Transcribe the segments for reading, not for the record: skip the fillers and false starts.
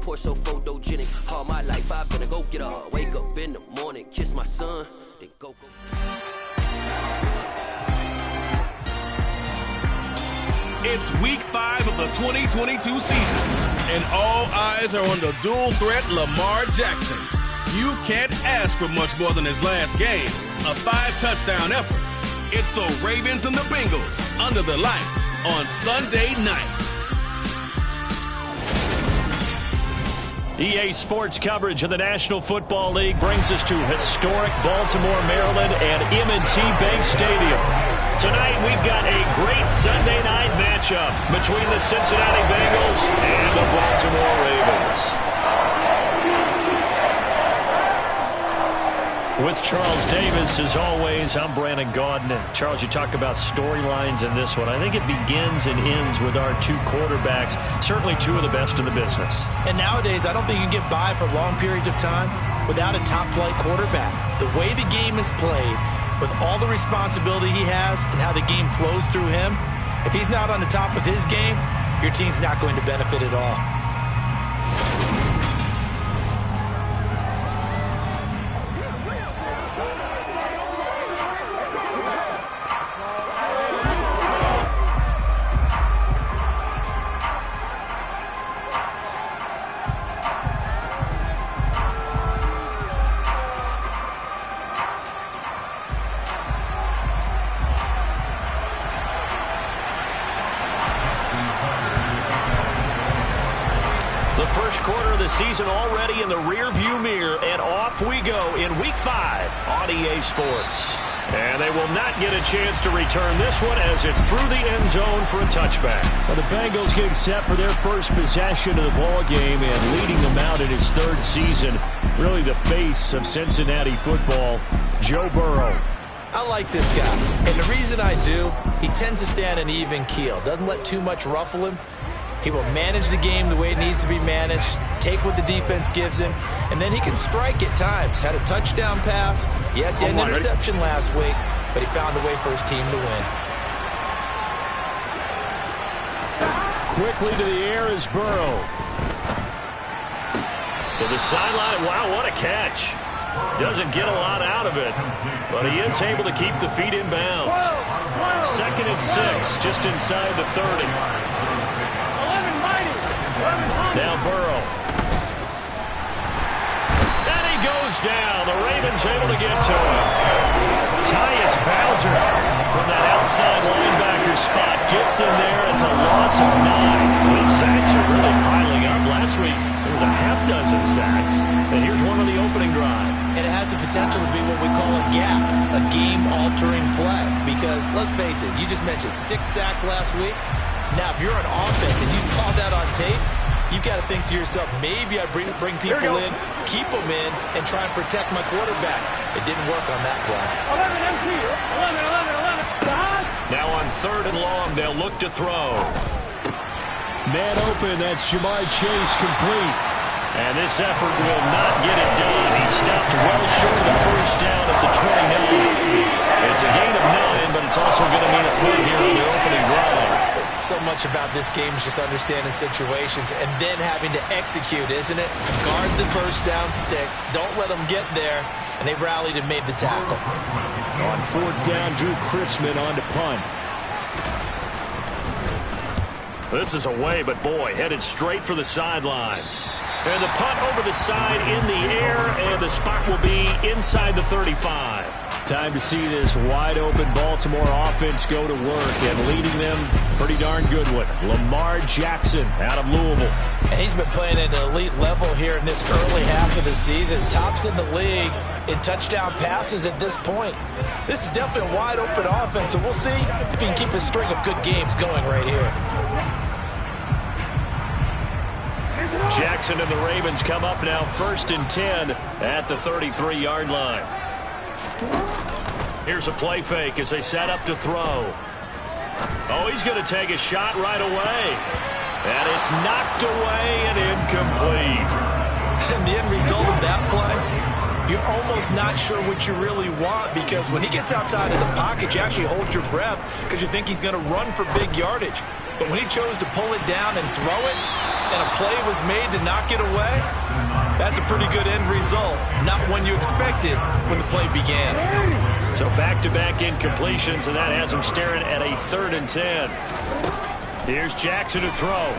Porsche so photogenic. All my life I've been a go-getter. Wake up in the morning, kiss my son, then go. It's week 5 of the 2022 season, and all eyes are on the dual threat Lamar Jackson. You can't ask for much more than his last game, a 5-touchdown effort. It's the Ravens and the Bengals under the lights on Sunday night. EA Sports coverage of the National Football League brings us to historic Baltimore, Maryland and M&T Bank Stadium. Tonight we've got a great Sunday night matchup between the Cincinnati Bengals and the Baltimore Ravens. With Charles Davis, as always, I'm Brandon Gaudin. And Charles, you talk about storylines in this one. I think it begins and ends with our two quarterbacks, certainly two of the best in the business. And nowadays, I don't think you can get by for long periods of time without a top-flight quarterback. The way the game is played, with all the responsibility he has and how the game flows through him, if he's not on the top of his game, your team's not going to benefit at all. Season already in the rear-view mirror, and off we go in Week 5 on EA Sports. And they will not get a chance to return this one as it's through the end zone for a touchback. Well, the Bengals getting set for their first possession of the ball game and leading them out in his third season. Really the face of Cincinnati football, Joe Burrow. I like this guy, and the reason I do, he tends to stay on an even keel. Doesn't let too much ruffle him. He will manage the game the way it needs to be managed, take what the defense gives him, and then he can strike at times. Had a touchdown pass. Yes, he had an interception last week, but he found a way for his team to win. Quickly to the air is Burrow. To the sideline. Wow, what a catch. Doesn't get a lot out of it, but he is able to keep the feet in bounds. 2nd and 6, just inside the 30. Now Burrow. And he goes down. The Ravens able to get to him. Tyus Bowser from that outside linebacker spot gets in there. It's a loss of 9. These sacks are really piling up. Last week, it was a half-dozen sacks. And here's one on the opening drive. And it has the potential to be what we call a gap, a game-altering play. Because, let's face it, you just mentioned 6 sacks last week. Now, if you're on offense and you saw that on tape, you've got to think to yourself, maybe I bring people in, keep them in, and try and protect my quarterback. It didn't work on that play. 11. Now on 3rd and long, they'll look to throw. Man open, that's Jamar Chase complete. And this effort will not get it done. He stopped well short of the first down at the 29. It's a gain of 9, but it's also going to mean a punt here on the opening drive. So much about this game is just understanding situations and then having to execute, isn't it? Guard the first down sticks. Don't let them get there. And they rallied and made the tackle. On 4th down, Drew Chrisman on to punt. This is away, but boy, headed straight for the sidelines. And the punt over the side in the air, and the spot will be inside the 35. Time to see this wide-open Baltimore offense go to work, and leading them, pretty darn good one. Lamar Jackson out of Louisville. And he's been playing at an elite level here in this early half of the season. Tops in the league in touchdown passes at this point. This is definitely a wide-open offense, and we'll see if he can keep a string of good games going right here. Jackson and the Ravens come up now 1st and 10 at the 33-yard line. Here's a play fake as they set up to throw. Oh, he's going to take a shot right away. And it's knocked away and incomplete. And the end result of that play, you're almost not sure what you really want, because when he gets outside of the pocket, you actually hold your breath because you think he's going to run for big yardage. But when he chose to pull it down and throw it, and a play was made to knock it away, that's a pretty good end result. Not one you expected when the play began. So back-to-back incompletions, and that has him staring at a 3rd and 10. Here's Jackson to throw.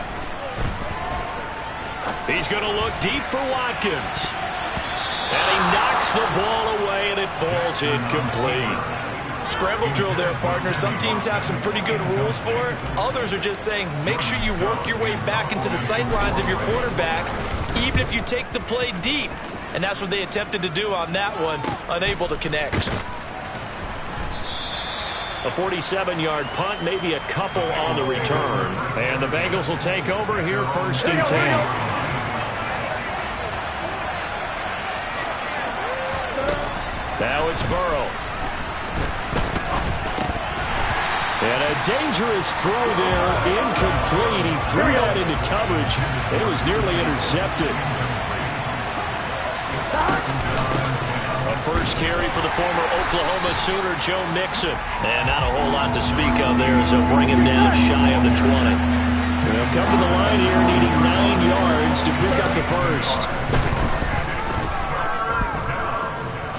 He's going to look deep for Watkins. And he knocks the ball away, and it falls incomplete. Scramble drill there, partner. Some teams have some pretty good rules for it. Others are just saying, make sure you work your way back into the sight lines of your quarterback, even if you take the play deep. And that's what they attempted to do on that one, unable to connect. A 47-yard punt, maybe a couple on the return. And the Bengals will take over here 1st and 10. Now it's Burrow. And a dangerous throw there, incomplete. He threw that into coverage, and it was nearly intercepted. A first carry for the former Oklahoma Sooner, Joe Mixon. And not a whole lot to speak of there as they'll bring him down shy of the 20. They'll come to the line here needing 9 yards to pick up the first.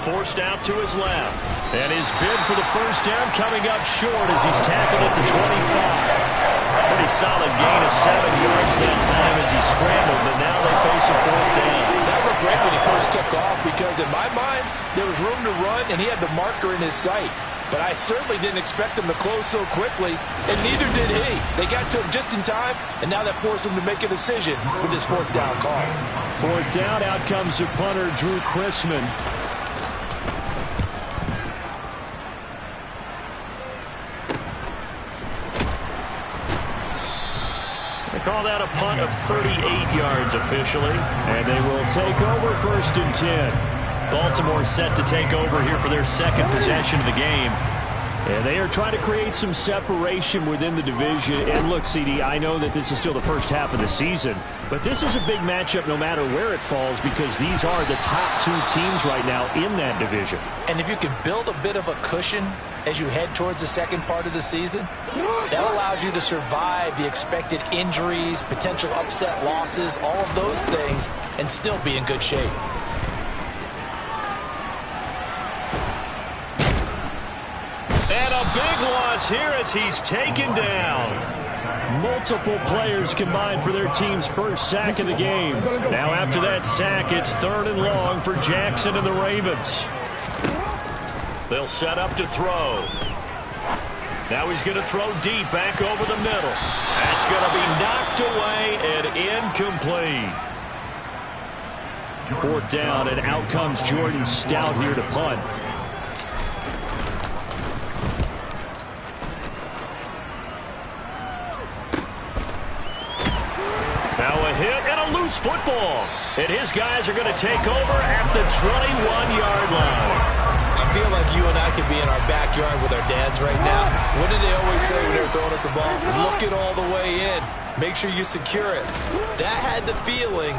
Forced out to his left. And his bid for the first down coming up short as he's tackled at the 25. Pretty solid gain of 7 yards that time as he scrambled, but now they face a 4th down. That looked great when he first took off because in my mind, there was room to run and he had the marker in his sight. But I certainly didn't expect him to close so quickly, and neither did he. They got to him just in time, and now that forced him to make a decision with his 4th down call. 4th down, out comes the punter, Drew Chrisman. Call that a punt of 38 yards officially. And they will take over 1st and 10. Baltimore set to take over here for their 2nd possession of the game. And they are trying to create some separation within the division. And look, CD, I know that this is still the first half of the season, but this is a big matchup no matter where it falls because these are the top 2 teams right now in that division. And if you can build a bit of a cushion as you head towards the 2nd part of the season, that allows you to survive the expected injuries, potential upset losses, all of those things, and still be in good shape. And a big loss here as he's taken down. Multiple players combined for their team's first sack of the game. Now after that sack, it's 3rd and long for Jackson and the Ravens. They'll set up to throw. Now he's going to throw deep back over the middle. That's going to be knocked away and incomplete. 4th down, and out comes Jordan Stout here to punt. Now a hit and a loose football. And his guys are going to take over at the 21-yard line. I feel like you and I could be in our backyard with our dads right now. What did they always say when they were throwing us the ball? Look it all the way in. Make sure you secure it. That had the feeling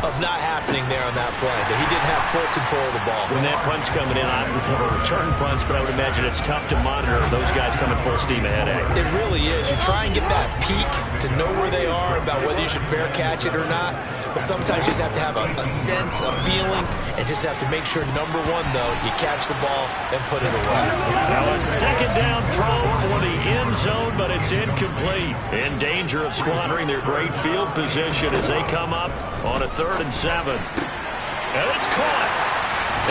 of not happening there on that play, that he didn't have full control of the ball. When that punt's coming in, I would cover return punts, but I would imagine it's tough to monitor those guys coming full steam ahead at you. It really is. You try and get that peek to know where they are about whether you should fair catch it or not. But sometimes you just have to have a sense, a feeling, and just have to make sure, number one, though, you catch the ball and put it away. Now a 2nd down throw for the end zone, but it's incomplete. In danger of squandering their great field position as they come up on a 3rd and 7. And it's caught.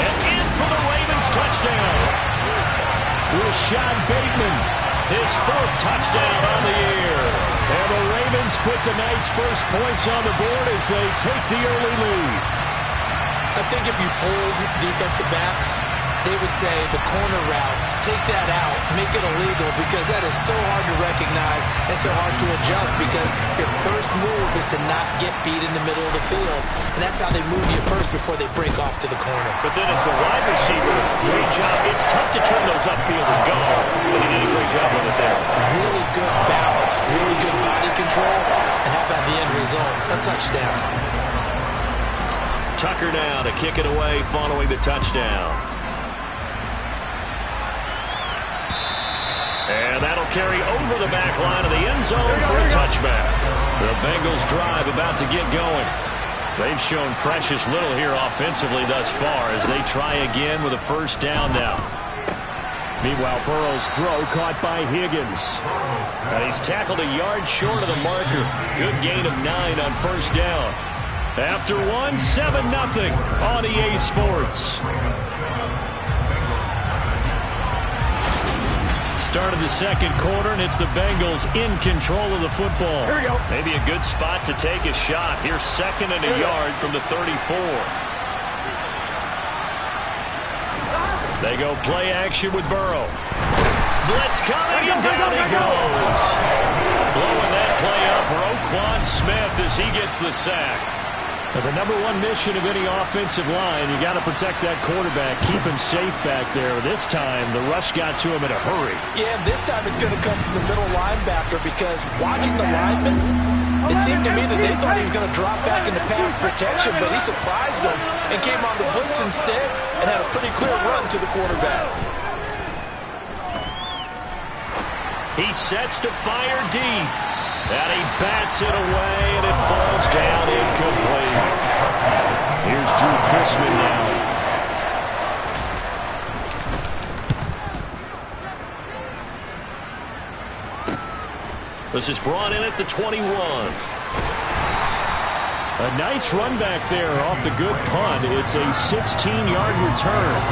And in for the Ravens touchdown. Rashad Bateman, his 4th touchdown on the year. And the Ravens put the night's first points on the board as they take the early lead. I think if you polled defensive backs, they would say the corner route, take that out, make it illegal, because that is so hard to recognize and so hard to adjust, because your first move is to not get beat in the middle of the field, and that's how they move you first before they break off to the corner. But then as the wide receiver, great job. It's tough to turn those upfield and go, but he did a great job with it there. Really good balance, really good body control, and how about the end result? A touchdown. Tucker now to kick it away following the touchdown. And that'll carry over the back line of the end zone for a touchback. The Bengals drive about to get going. They've shown precious little here offensively thus far as they try again with a first down now. Meanwhile, Burrow's throw caught by Higgins. And he's tackled a yard short of the marker. Good gain of 9 on first down. After one, 7-0 on EA Sports. Start of the second quarter, and it's the Bengals in control of the football. Here we go. Maybe a good spot to take a shot. Here's 2nd and a yard from the 34. They go play action with Burrow. Blitz coming, and down he goes. Blowing that play up, Roquan Smith as he gets the sack. Now, the number one mission of any offensive line, you got to protect that quarterback, keep him safe back there. This time, the rush got to him in a hurry. Yeah, this time it's going to come from the middle linebacker because watching the lineman, it seemed to me that they thought he was going to drop back into pass protection, but he surprised them and came on the blitz instead and had a pretty clear run to the quarterback. He sets to fire deep. And he bats it away, and it falls down incomplete. Here's Drew Chrisman now. This is brought in at the 21. A nice run back there off the good punt. It's a 16-yard return.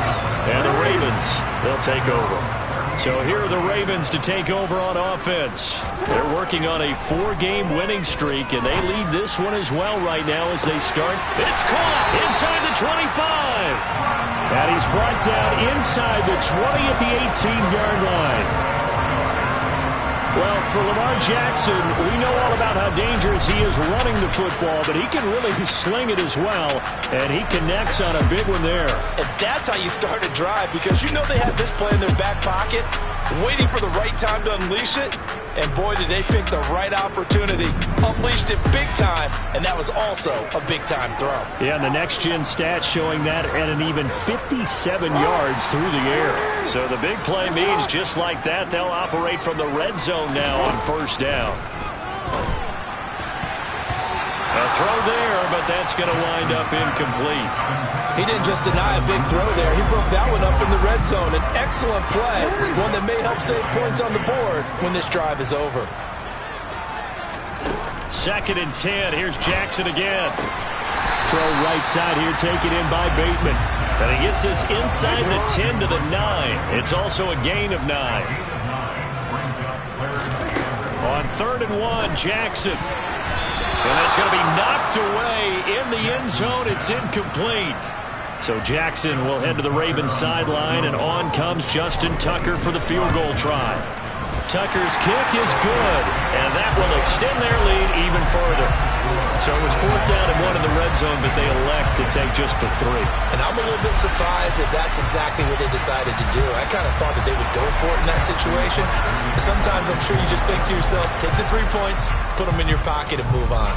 And the Ravens, they'll take over. So here are the Ravens to take over on offense. They're working on a 4-game winning streak, and they lead this one as well right now as they start. It's caught inside the 25. And he's brought down inside the 20 at the 18-yard line. Well, for Lamar Jackson, we know all about how dangerous he is running the football, but he can really sling it as well, and he connects on a big one there. And that's how you start a drive, because you know they have this play in their back pocket, waiting for the right time to unleash it. And boy, did they pick the right opportunity. Unleashed it big time, and that was also a big-time throw. Yeah, and the next-gen stats showing that at an even 57 yards through the air. So the big play means just like that, they'll operate from the red zone now on first down. A throw there, but that's going to wind up incomplete. He didn't just deny a big throw there. He broke that one up in the red zone. An excellent play, one that may help save points on the board when this drive is over. 2nd and 10. Here's Jackson again. Throw right side here, taken in by Bateman. And he gets this inside the 10 to the 9. It's also a gain of 9. On 3rd and 1, Jackson. And that's going to be knocked away in the end zone. It's incomplete. So Jackson will head to the Ravens sideline, and on comes Justin Tucker for the field goal try. Tucker's kick is good, and that will extend their lead even further. So it was 4th down and 1 in the red zone, but they elect to take just the 3. And I'm a little bit surprised that that's exactly what they decided to do. I kind of thought that they would go for it in that situation. But sometimes I'm sure you just think to yourself, take the 3 points, put them in your pocket, and move on.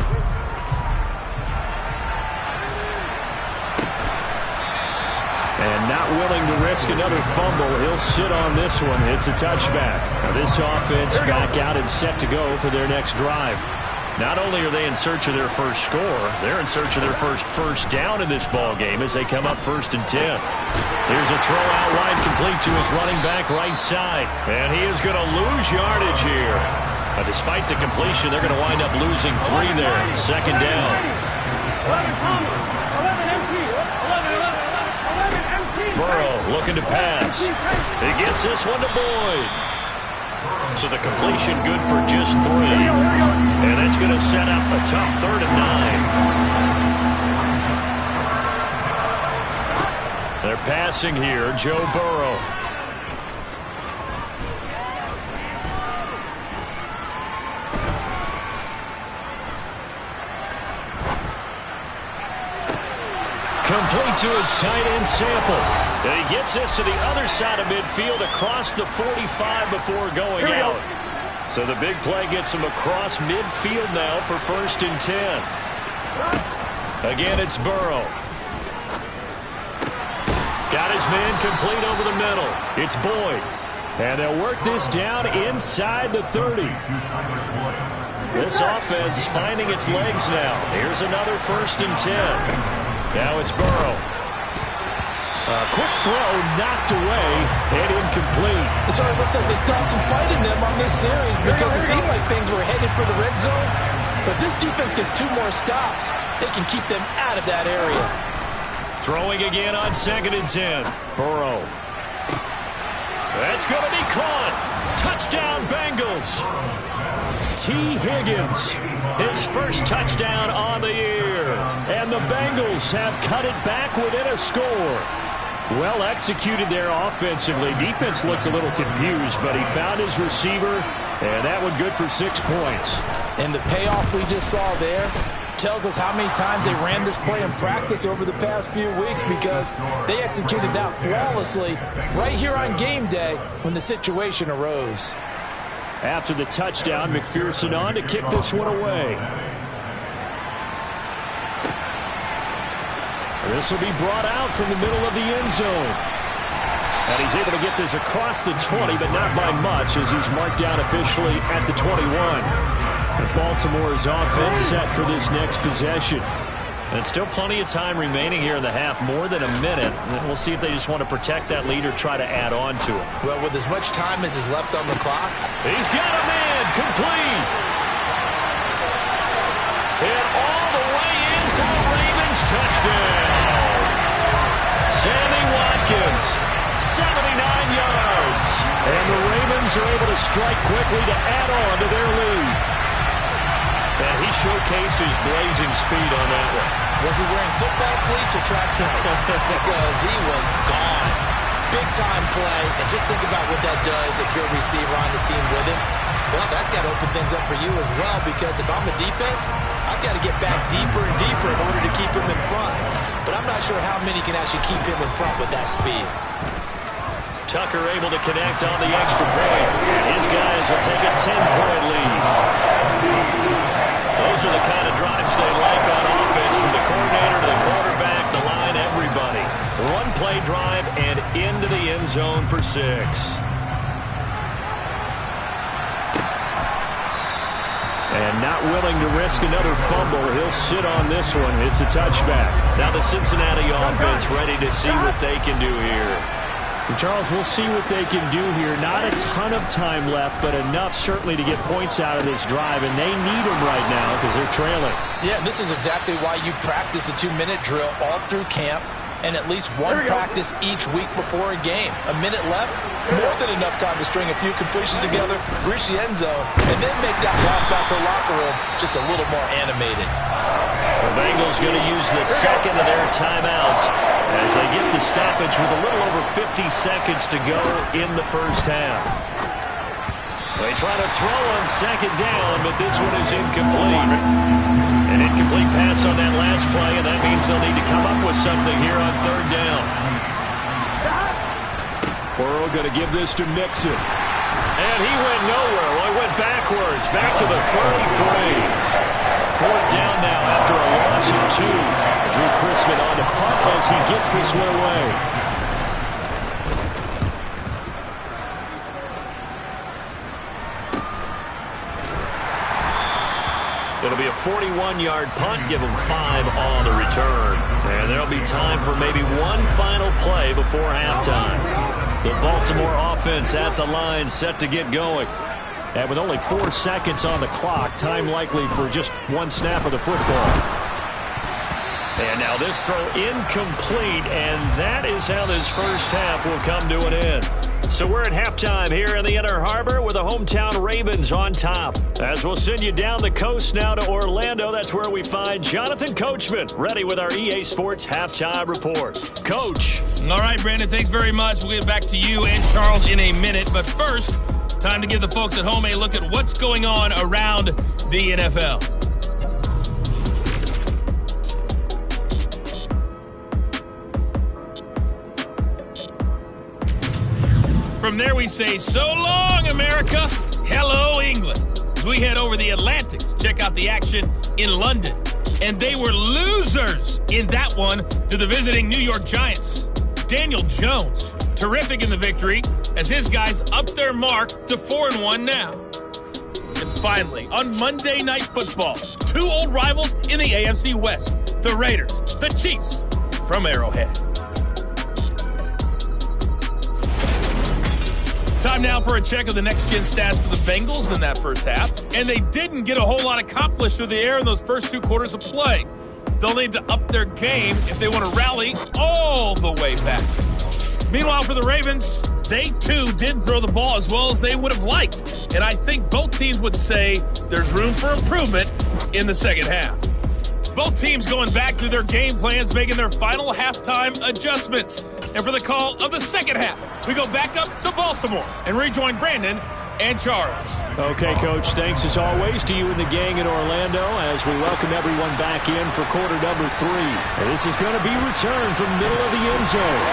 And not willing to risk another fumble, he'll sit on this one. It's a touchback. Now this offense back out and set to go for their next drive. Not only are they in search of their first score, they're in search of their first down in this ball game as they come up 1st and 10. Here's a throw out wide complete to his running back right side. And he is going to lose yardage here. Despite the completion, they're going to wind up losing 3 there. 2nd down. Burrow looking to pass. He gets this one to Boyd. So the completion good for just 3. And that's going to set up a tough 3rd and 9. They're passing here, Joe Burrow. Complete to his tight end Sample. And he gets this to the other side of midfield across the 45 before going out. So the big play gets him across midfield now for 1st and 10. Again, it's Burrow. Got his man complete over the middle. It's Boyd. And they'll work this down inside the 30. This offense finding its legs now. Here's another 1st and 10. Now it's Burrow. Quick throw, knocked away, and incomplete. It sort of looks like they stopped some fight in them on this series because it seemed like things were headed for the red zone. But this defense gets 2 more stops. They can keep them out of that area. Throwing again on 2nd and 10. Burrow. That's going to be caught. Touchdown, Bengals. T. Higgins, his first touchdown on the year. And the Bengals have cut it back within a score. Well executed there offensively. Defense looked a little confused, but he found his receiver, and that one good for 6 points. And the payoff we just saw there tells us how many times they ran this play in practice over the past few weeks, because they executed that flawlessly right here on game day when the situation arose. After the touchdown, McPherson on to kick this one away. This will be brought out from the middle of the end zone. And he's able to get this across the 20, but not by much, as he's marked down officially at the 21. And Baltimore's offense set for this next possession. And still plenty of time remaining here in the half, more than a minute. And we'll see if they just want to protect that lead or try to add on to it. Well, with as much time as is left on the clock. He's got a man, complete. And all the way in for the Ravens touchdown. Sammy Watkins, 79 yards. And the Ravens are able to strike quickly to add on to their lead. And he showcased his blazing speed on that one. Was he wearing football cleats or track spikes? Because he was gone. Big-time play. And just think about what that does if you're a receiver on the team with him. Well, that's got to open things up for you as well, because if I'm a defense, I've got to get back deeper and deeper in order to keep him in front. But I'm not sure how many can actually keep him in front with that speed. Tucker able to connect on the extra point. And his guys will take a 10-point lead. Those are the kind of drives they like on offense, from the coordinator to the quarterback, the line, everybody. One-play drive and into the end zone for 6. And not willing to risk another fumble, he'll sit on this one. It's a touchback. Now the Cincinnati offense ready to see what they can do here. And Charles, we'll see what they can do here. Not a ton of time left, but enough certainly to get points out of this drive, and they need them right now because they're trailing. Yeah, this is exactly why you practice a 2-minute drill all through camp, and at least one practice each week before a game. A minute left, more than enough time to string a few completions together, reach the end zone, and then make that walk back to the locker room just a little more animated. The Bengals going to use the second of their timeouts as they get the stoppage with a little over 50 seconds to go in the first half. They try to throw on 2nd down, but this one is incomplete. An incomplete pass on that last play, and that means they'll need to come up with something here on 3rd down. Burrow going to give this to Mixon. And he went nowhere. Well, he went backwards, back to the 33. 4th down now after a loss of 2. Drew Chrisman on to punt as he gets this one away. It'll be a 41-yard punt, give them 5 on the return. And there'll be time for maybe one final play before halftime. The Baltimore offense at the line, set to get going. And with only 4 seconds on the clock, time likely for just one snap of the football. And now this throw incomplete, and that is how this first half will come to an end. So we're at halftime here in the Inner Harbor with the hometown Ravens on top. As we'll send you down the coast now to Orlando, that's where we find Jonathan Coachman, ready with our EA Sports Halftime Report. Coach. All right, Brandon, thanks very much. We'll get back to you and Charles in a minute. But first, time to give the folks at home a look at what's going on around the NFL. From there we say, so long, America. Hello, England. As we head over the Atlantic to check out the action in London. And they were losers in that one to the visiting New York Giants. Daniel Jones, terrific in the victory, as his guys up their mark to 4-1 now. Finally, on Monday Night Football, two old rivals in the AFC West, the Raiders, the Chiefs from Arrowhead. Time now for a check of the next-gen stats for the Bengals in that first half. And they didn't get a whole lot accomplished through the air in those first 2 quarters of play. They'll need to up their game if they want to rally all the way back. Meanwhile, for the Ravens, they too didn't throw the ball as well as they would have liked. And I think both teams would say there's room for improvement in the second half. Both teams going back through their game plans, making their final halftime adjustments. And for the call of the second half, we go back up to Baltimore and rejoin Brandon and Charles. Okay, Coach, thanks as always to you and the gang in Orlando as we welcome everyone back in for quarter number 3. This is going to be returned from the middle of the end zone.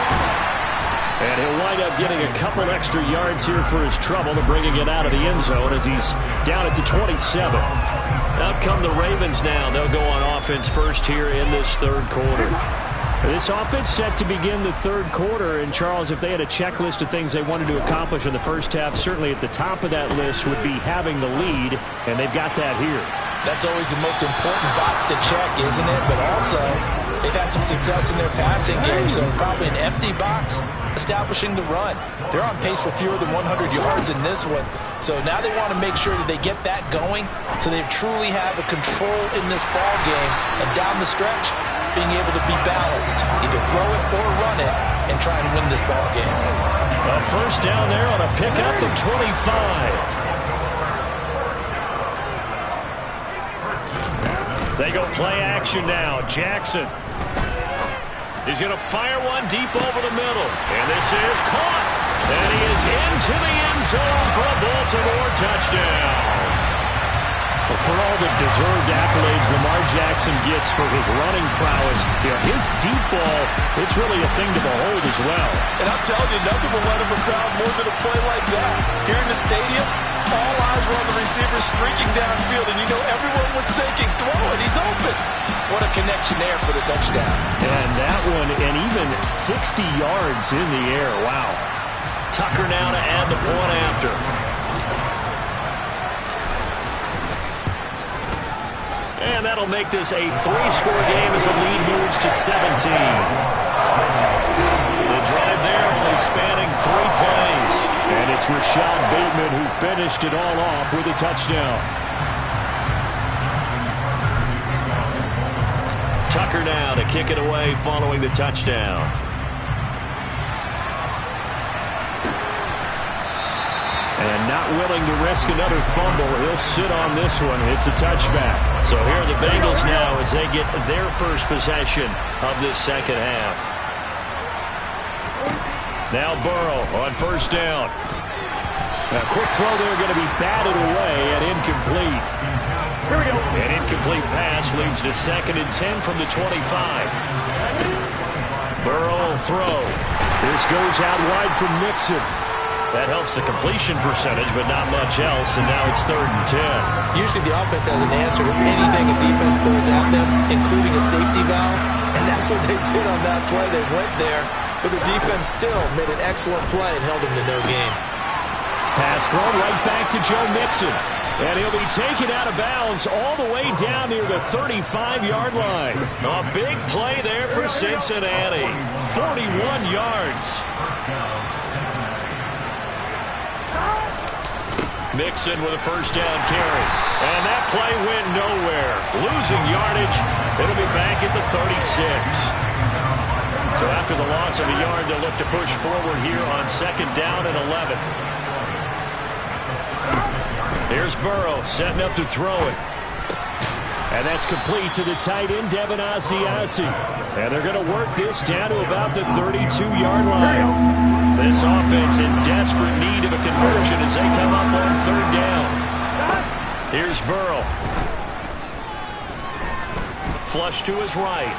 And he'll wind up getting a couple extra yards here for his trouble to bringing it out of the end zone as he's down at the 27. Out come the Ravens now. They'll go on offense first here in this third quarter. This offense set to begin the third quarter, and Charles, if they had a checklist of things they wanted to accomplish in the first half, certainly at the top of that list would be having the lead, and they've got that here. That's always the most important box to check, isn't it? But also, they've had some success in their passing game, so probably an empty box establishing the run. They're on pace for fewer than 100 yards in this one, so now they want to make sure that they get that going so they truly have a control in this ball game, and down the stretch, being able to be balanced, either throw it or run it, and try to win this ball game. A first down there on a pickup of 25. They go play action now. Jackson. He's going to fire one deep over the middle. And this is caught. And he is into the end zone for a Baltimore touchdown. Well, for all the deserved accolades Lamar Jackson gets for his running prowess, his deep ball, it's really a thing to behold as well. And I'm telling you, nothing will let him a crowd more than a play like that. Here in the stadium, all eyes were on the receiver streaking downfield, and you know everyone was thinking, throw it, he's open. What a connection there for the touchdown. And that one, and even 60 yards in the air. Wow. Tucker now to add the point after. And that'll make this a 3-score game as the lead moves to 17. The drive there only spanning 3 plays. And it's Rashad Bateman who finished it all off with a touchdown. Tucker now to kick it away following the touchdown. And not willing to risk another fumble, he'll sit on this one. It's a touchback. So here are the Bengals now as they get their first possession of this second half. Now Burrow on first down. A quick throw there going to be batted away and incomplete. Here we go. An incomplete pass leads to 2nd and 10 from the 25. Burrow will throw. This goes out wide from Mixon. That helps the completion percentage, but not much else, and now it's 3rd and 10. Usually the offense has an answer to anything a defense throws at them, including a safety valve, and that's what they did on that play. They went there, but the defense still made an excellent play and held them to no gain. Pass thrown right back to Joe Mixon, and he'll be taken out of bounds all the way down near the 35-yard line. A big play there for Cincinnati. 41 yards. Mixon with a first down carry. And that play went nowhere. Losing yardage. It'll be back at the 36. So after the loss of a yard, they'll look to push forward here on 2nd down and 11. Here's Burrow setting up to throw it. And that's complete to the tight end, Devin Asiasi. And they're going to work this down to about the 32-yard line. This offense in desperate need of a conversion as they come up on 3rd down. Here's Burrow. Flush to his right.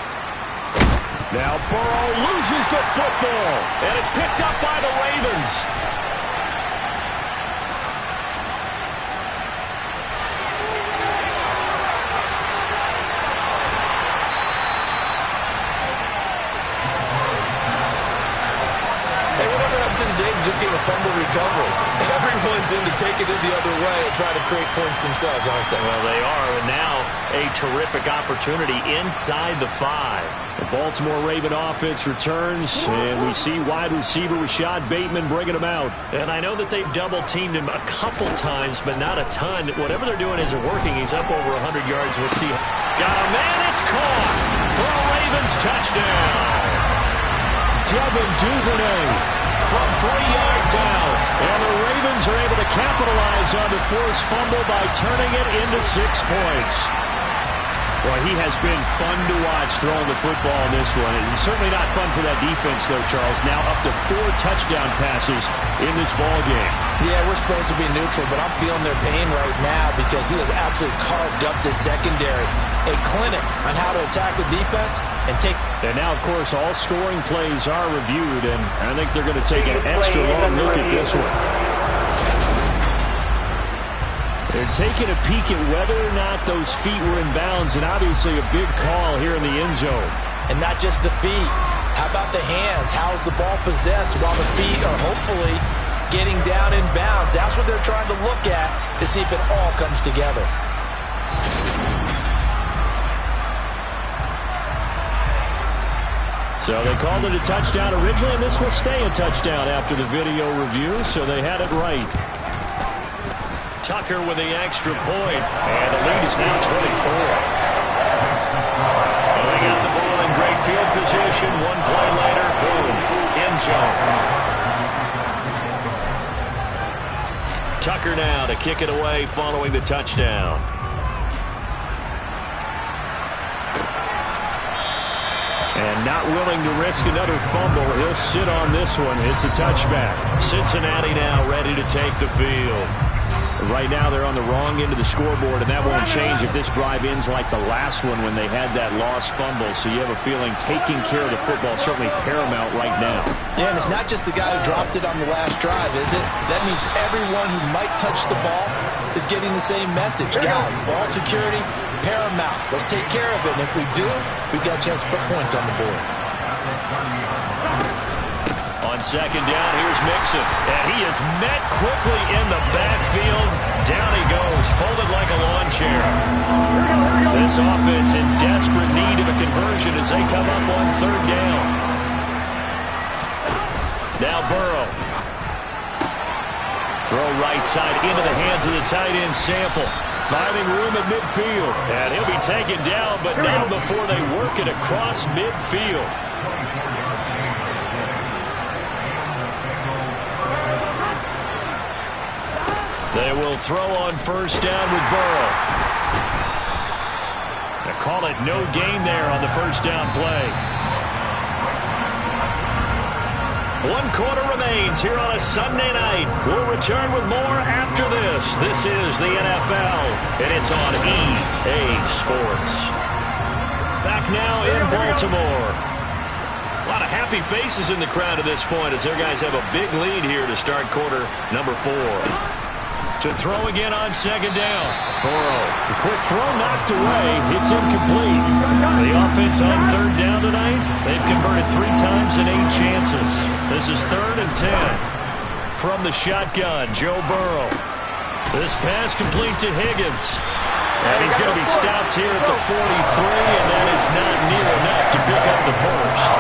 Now Burrow loses the football. And it's picked up by the Ravens. just getting a fumble recovery. Everyone's into taking it the other way and trying to create points themselves, aren't they? Well, they are, and now a terrific opportunity inside the 5. The Baltimore Raven offense returns, and we see wide receiver Rashad Bateman bringing him out. And I know that they've double-teamed him a couple times, but not a ton. Whatever they're doing isn't working. He's up over 100 yards. We'll see. Got a man. It's caught for a Ravens touchdown. Devin Duvernay from 3 yards out. And the Ravens are able to capitalize on the forced fumble by turning it into 6 points. Boy, he has been fun to watch throwing the football in this one. It's certainly not fun for that defense, though, Charles. Now up to 4 touchdown passes in this ball game. Yeah, we're supposed to be neutral, but I'm feeling their pain right now because he has absolutely carved up this secondary. A clinic on how to attack the defense and take... And now, of course, all scoring plays are reviewed, and I think they're going to take an extra long look at this one. They're taking a peek at whether or not those feet were in bounds, and obviously a big call here in the end zone. And not just the feet. How about the hands? How's the ball possessed while the feet are hopefully getting down in bounds? That's what they're trying to look at to see if it all comes together. So they called it a touchdown originally, and this will stay a touchdown after the video review, so they had it right. Tucker with the extra point, and the lead is now 24. And they got the ball in great field position. One play later, boom, end zone. Tucker now to kick it away following the touchdown. And not willing to risk another fumble. He'll sit on this one. It's a touchback. Cincinnati now ready to take the field. Right now they're on the wrong end of the scoreboard, and that won't change if this drive ends like the last one when they had that lost fumble. So you have a feeling taking care of the football is certainly paramount right now. Yeah, and it's not just the guy who dropped it on the last drive, is it? That means everyone who might touch the ball is getting the same message. Guys, ball security, paramount. Let's take care of it, and if we do, we've got a chance to put points on the board. On second down, here's Mixon. And he is met quickly in the backfield. Down he goes, folded like a lawn chair. This offense in desperate need of a conversion as they come up on third down. Now Burrow. Throw right side into the hands of the tight end Sample. Finding room at midfield. And he'll be taken down, but not before they work it across midfield. They will throw on first down with Burrow. They call it no gain there on the first down play. 1 quarter remains here on a Sunday night. We'll return with more after this. This is the NFL, and it's on EA Sports. Back now in Baltimore. A lot of happy faces in the crowd at this point as their guys have a big lead here to start quarter number 4. To throw again on second down. Burrow. The quick throw knocked away. It's incomplete. The offense on third down tonight, they've converted 3 times in 8 chances. This is 3rd and 10. From the shotgun, Joe Burrow. This pass complete to Higgins. And he's going to be stopped here at the 43, and that is not near enough to pick up the first.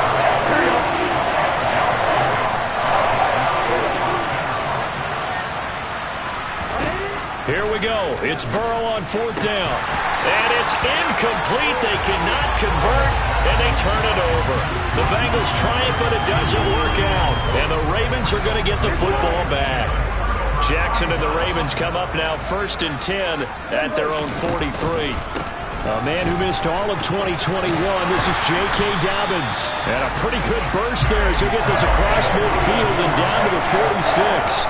Here we go. It's Burrow on 4th down. And it's incomplete. They cannot convert, and they turn it over. The Bengals try it, but it doesn't work out. And the Ravens are going to get the football back. Jackson and the Ravens come up now 1st and 10 at their own 43. A man who missed all of 2021. This is J.K. Dobbins. And a pretty good burst there as he gets this across midfield and down to the 46.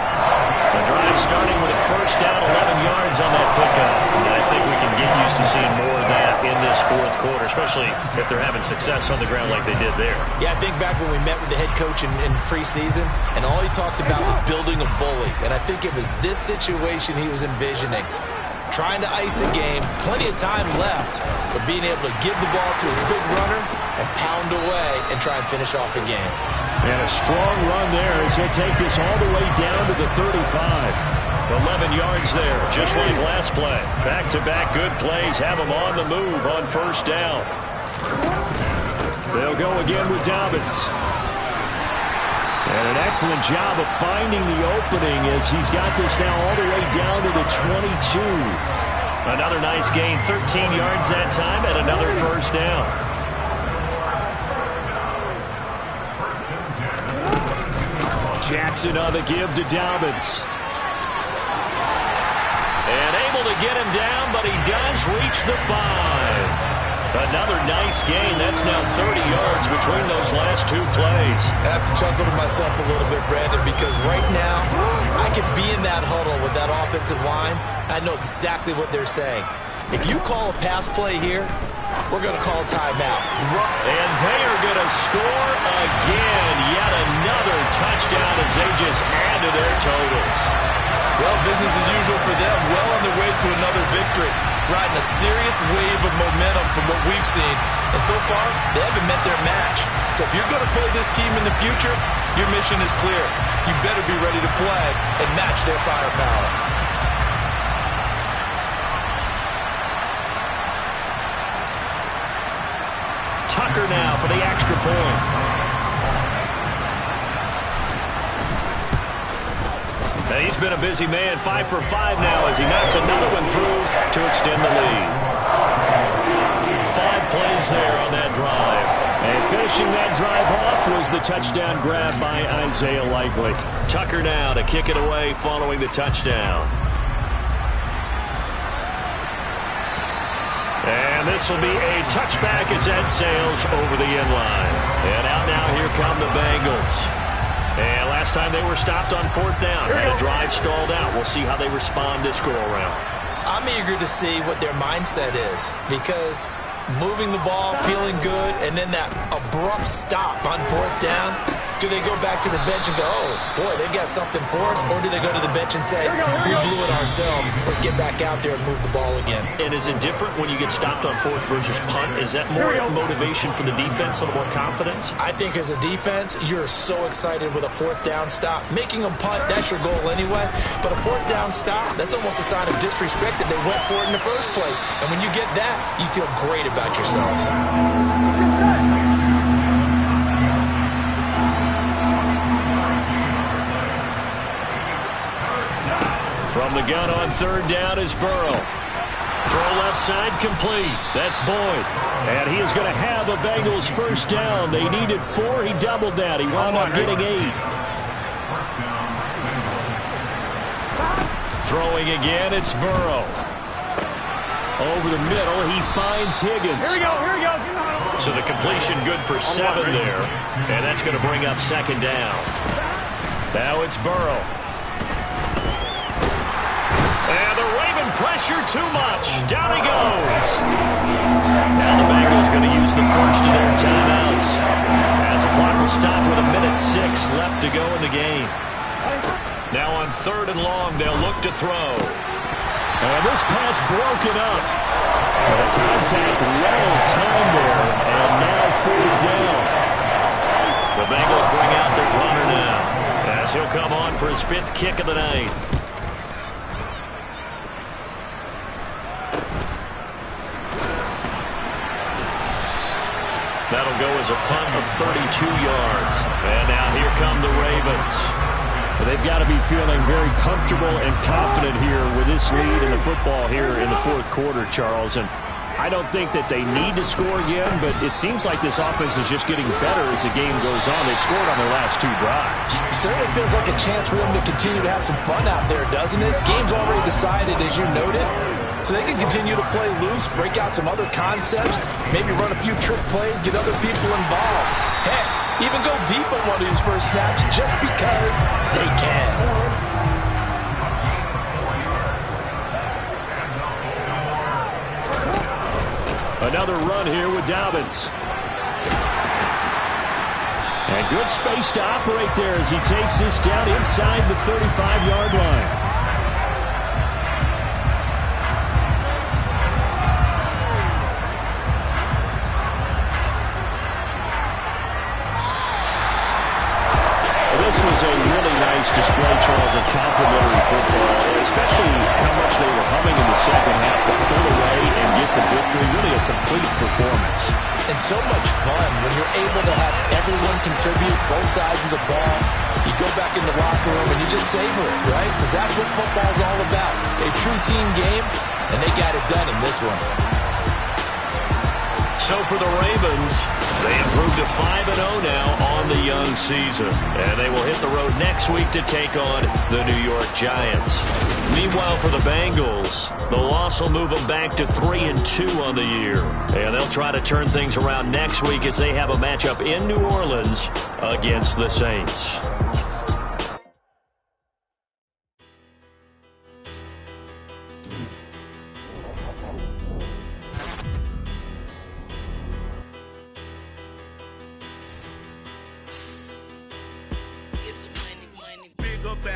The drive starting with a first down, 11 yards on that pickup. And I think we can get used to seeing more of that in this 4th quarter, especially if they're having success on the ground like they did there. Yeah, I think back when we met with the head coach in preseason, and all he talked about was building a bully. And I think it was this situation he was envisioning. Trying to ice a game, plenty of time left, but being able to give the ball to his big runner and pound away and try and finish off a game. And a strong run there as he'll take this all the way down to the 35. 11 yards there, just like last play. Back-to-back good plays have him on the move on first down. They'll go again with Dobbins. And an excellent job of finding the opening as he's got this now all the way down to the 22. Another nice gain, 13 yards that time, and another first down. Jackson on the give to Dobbins. And able to get him down, but he does reach the 5. Another nice gain. That's now 30 yards between those last two plays. I have to chuckle to myself a little bit, Brandon, because right now I could be in that huddle with that offensive line. I know exactly what they're saying. If you call a pass play here, we're going to call a timeout. And they are going to score again. Yet another touchdown as they just add to their totals. Well, business as usual for them. Well on their way to another victory. Riding a serious wave of momentum from what we've seen. And so far, they haven't met their match. So if you're going to play this team in the future, your mission is clear. You better be ready to play and match their firepower. Tucker now for the extra point. And he's been a busy man, 5 for 5 now as he knocks another one through to extend the lead. 5 plays there on that drive. And finishing that drive off was the touchdown grab by Isaiah Likely. Tucker now to kick it away following the touchdown. And this will be a touchback as that sails over the end line. And out now, here come the Bengals. And last time they were stopped on 4th down. Had a drive stalled out. We'll see how they respond this go-around. I'm eager to see what their mindset is because moving the ball, feeling good, and then that abrupt stop on 4th down, do they go back to the bench and go, oh, boy, they got something for us? Or do they go to the bench and say, we blew it ourselves. Let's get back out there and move the ball again. And is it different when you get stopped on 4th versus punt? Is that more motivation for the defense, a little more confidence? I think as a defense, you're so excited with a 4th down stop. Making them punt, that's your goal anyway. But a 4th down stop, that's almost a sign of disrespect that they went for it in the first place. And when you get that, you feel great about yourselves. From the gun on 3rd down is Burrow. Throw left side complete. That's Boyd. And he is going to have a Bengals first down. They needed 4. He doubled that. He wound up getting 8. Throwing again, it's Burrow. Over the middle, he finds Higgins. Here we go. So the completion good for 7 there. And that's going to bring up 2nd down. Now it's Burrow. And the Raven pressure too much. Down he goes. Now the Bengals going to use the first of their timeouts. As the clock will stop with 1:06 left to go in the game. Now on 3rd and long, they'll look to throw. And this pass broken up. The contact well timed there. And now 4th down. The Bengals bring out their punter now. As he'll come on for his 5th kick of the night. That'll go as a punt of 32 yards. And now here come the Ravens. They've got to be feeling very comfortable and confident here with this lead in the football here in the 4th quarter, Charles. And I don't think that they need to score again, but it seems like this offense is just getting better as the game goes on. They've scored on their last 2 drives. Certainly feels like a chance for them to continue to have some fun out there, doesn't it? Game's already decided, as you noted. So they can continue to play loose, break out some other concepts, maybe run a few trick plays, get other people involved. Heck, even go deep on one of these first snaps just because they can. Another run here with Dobbins. And good space to operate there as he takes this down inside the 35-yard line. was a really nice display, Charles, of complimentary football, especially how much they were humming in the second half to pull away and get the victory. Really a complete performance. And so much fun when you're able to have everyone contribute, both sides of the ball. You go back in the locker room and you just savor it, right? Because that's what football's all about. A true team game, and they got it done in this one. So for the Ravens, they improved to 5-0 now on the young season. And they will hit the road next week to take on the New York Giants. Meanwhile, for the Bengals, the loss will move them back to 3-2 on the year. And they'll try to turn things around next week as they have a matchup in New Orleans against the Saints.